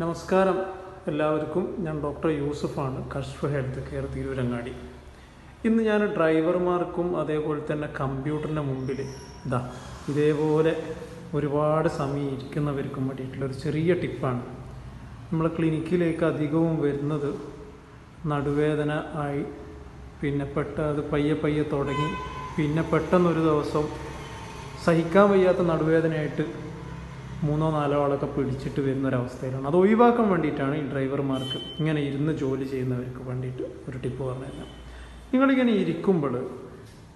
നമസ്കാരം എല്ലാവർക്കും. ഞാൻ ഡോക്ടർ യൂസുഫാണ്, കഷ്ഫ് ഹെൽത്ത് കെയർ തിരൂരങ്ങാടി. ഇന്ന് ഞാൻ ഡ്രൈവർമാർക്കും അതേപോലെ തന്നെ കമ്പ്യൂട്ടറിൻ്റെ മുമ്പിൽ ഇതേപോലെ ഒരുപാട് സമയം ഇരിക്കുന്നവർക്കും വേണ്ടിയിട്ടുള്ളൊരു ചെറിയ ടിപ്പാണ്. നമ്മൾ ക്ലിനിക്കിലേക്ക് അധികവും വരുന്നത് നടുവേദന ആയി, പിന്നെ അത് പയ്യെ തുടങ്ങി, പിന്നെ പെട്ടെന്നൊരു ദിവസം സഹിക്കാൻ വയ്യാത്ത നടുവേദനയായിട്ട് 3-4 ആളൊക്കെ പിടിച്ചിട്ട് വരുന്നൊരവസ്ഥയിലാണ്. അത് ഒഴിവാക്കാൻ വേണ്ടിയിട്ടാണ് ഈ ഡ്രൈവർമാർക്ക്, ഇങ്ങനെ ഇരുന്ന് ജോലി ചെയ്യുന്നവർക്ക് വേണ്ടിയിട്ട് ഒരു ടിപ്പ് പറഞ്ഞു തരാം. നിങ്ങളിങ്ങനെ ഇരിക്കുമ്പോൾ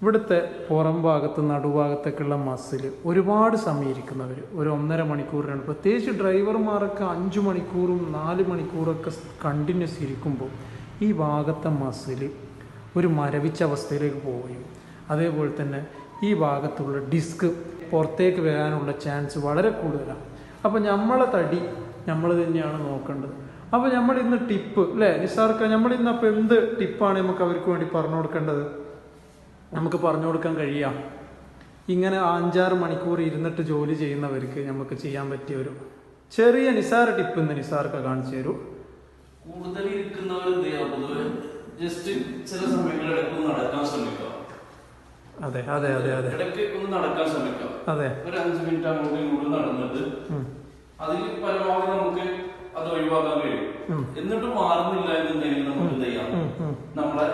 ഇവിടുത്തെ പുറം ഭാഗത്ത് നടുഭാഗത്തൊക്കെയുള്ള മസിൽ ഒരുപാട് സമയം ഇരിക്കുന്നവർ, ഒരു 1.5 മണിക്കൂറിനാണ്, പ്രത്യേകിച്ച് ഡ്രൈവർമാരൊക്കെ 5 മണിക്കൂറും 4 മണിക്കൂറൊക്കെ കണ്ടിന്യൂസ് ഇരിക്കുമ്പോൾ ഈ ഭാഗത്തെ മസിൽ ഒരു മരവിച്ച അവസ്ഥയിലേക്ക് പോവുകയും അതേപോലെ തന്നെ ഈ ഭാഗത്തുള്ള ഡിസ്ക് പുറത്തേക്ക് വരാനുള്ള ചാൻസ് വളരെ കൂടുതലാണ്. അപ്പോൾ നമ്മളെ തടി നമ്മൾ തന്നെയാണ് നോക്കേണ്ടത്. അപ്പോൾ നമ്മൾ ഇന്ന് ടിപ്പ് അല്ലേ നിസാർക്ക്, നമ്മളിന്ന് അപ്പോൾ എന്ത് ടിപ്പാണ് നമുക്ക് അവർക്ക് വേണ്ടി പറഞ്ഞു കൊടുക്കേണ്ടത്? നമുക്ക് പറഞ്ഞു കൊടുക്കാൻ കഴിയാം, ഇങ്ങനെ 5-6 മണിക്കൂർ ഇരുന്നിട്ട് ജോലി ചെയ്യുന്നവർക്ക് നമുക്ക് ചെയ്യാൻ പറ്റിയ ഒരു ചെറിയ നിസാര ടിപ്പ് ഇന്ന് നിസാർക്ക് കാണിച്ചു തരൂ. കൂടുതൽ ഇരിക്കുന്നവർ ജസ്റ്റ് ചില സമയങ്ങളിൽ നടക്കാൻ ശ്രമിക്കുക. അതെ, ഇടയ്ക്ക് ഒന്ന് നടക്കാൻ ശ്രമിക്കുക. അതെ, ഒരു 5 മിനിറ്റ് അങ്ങോട്ടും ഇങ്ങോട്ടും നടന്നിട്ട് അതിൽ പരമാവധി നമുക്ക് അത് ഒഴിവാക്കാൻ കഴിയും. എന്നിട്ട് മാറുന്നില്ല എന്നുണ്ടെങ്കിൽ നമുക്ക് എന്ത് ചെയ്യാം, നമ്മളെ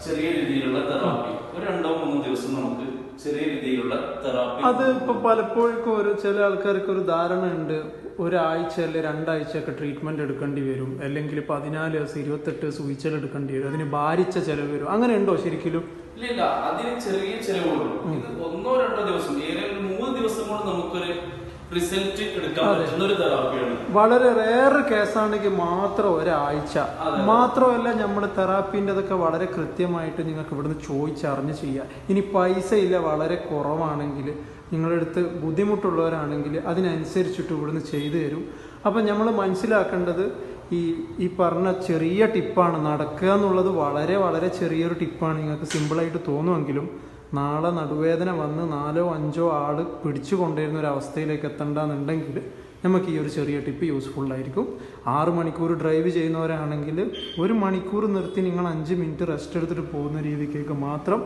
ചെറിയ രീതിയിലുള്ള തെറാപ്പി ഒരു 2-3 ദിവസം നമുക്ക് ചെറിയ രീതിയിലുള്ള തെറാപ്പി. അത് ഇപ്പൊ പലപ്പോഴും ചില ആൾക്കാർക്ക് ഒരു ധാരണ ഉണ്ട്, ഒരാഴ്ച അല്ലെ 2 ആഴ്ചയൊക്കെ ട്രീറ്റ്മെന്റ് എടുക്കേണ്ടി വരും, അല്ലെങ്കിൽ 14 ദിവസം 28 ദിവസം ഉയിച്ചൽ എടുക്കേണ്ടി വരും, അതിന് ഭാരിച്ച ചെലവ് വരും. അങ്ങനെ ഉണ്ടോ ശരിക്കും? ഇല്ല, അതിന് ചെറിയ ചെലവുള്ളൂ. ഇത് 1-2 ദിവസം, 3 ദിവസം കൊണ്ട് നമുക്കൊരു റിസൾട്ട് എടുക്കാൻ പറ്റുന്ന ഒരു തെറാപ്പിയാണ്. വളരെ റേർ കേസാണെങ്കിൽ മാത്രം ഒരാഴ്ച. മാത്രമല്ല, നമ്മൾ തെറാപ്പിൻ്റെതൊക്കെ വളരെ കൃത്യമായിട്ട് നിങ്ങൾക്ക് ഇവിടുന്ന് ചോദിച്ചറിഞ്ഞ് ചെയ്യുക. ഇനി പൈസ ഇല്ല, വളരെ കുറവാണെങ്കിൽ, നിങ്ങളടുത്ത് ബുദ്ധിമുട്ടുള്ളവരാണെങ്കിൽ അതിനനുസരിച്ചിട്ട് ഇവിടുന്ന് ചെയ്തു തരും. അപ്പം നമ്മൾ മനസ്സിലാക്കേണ്ടത് ഈ പറഞ്ഞ ചെറിയ ടിപ്പാണ്. നടക്കുക എന്നുള്ളത് വളരെ ചെറിയൊരു ടിപ്പാണ്. നിങ്ങൾക്ക് സിമ്പിളായിട്ട് തോന്നുമെങ്കിലും നാളെ നടുവേദന വന്ന് 4-5 ആൾ പിടിച്ചു കൊണ്ടുവരുന്ന ഒരു അവസ്ഥയിലേക്ക് എത്തണ്ടെന്നുണ്ടെങ്കിൽ നമുക്ക് ഈ ഒരു ചെറിയ ടിപ്പ് യൂസ്ഫുള്ളായിരിക്കും. 6 മണിക്കൂർ ഡ്രൈവ് ചെയ്യുന്നവരാണെങ്കിൽ 1 മണിക്കൂർ നിർത്തി നിങ്ങൾ 5 മിനിറ്റ് റെസ്റ്റ് എടുത്തിട്ട് പോകുന്ന രീതിക്കേക്ക് മാത്രം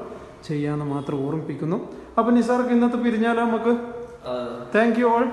ചെയ്യാമെന്ന് മാത്രം ഓർമ്മിപ്പിക്കുന്നു. അപ്പം നിസാർക്ക് ഇന്നത്തെ പിരിഞ്ഞാലോ നമുക്ക്? Thank you all.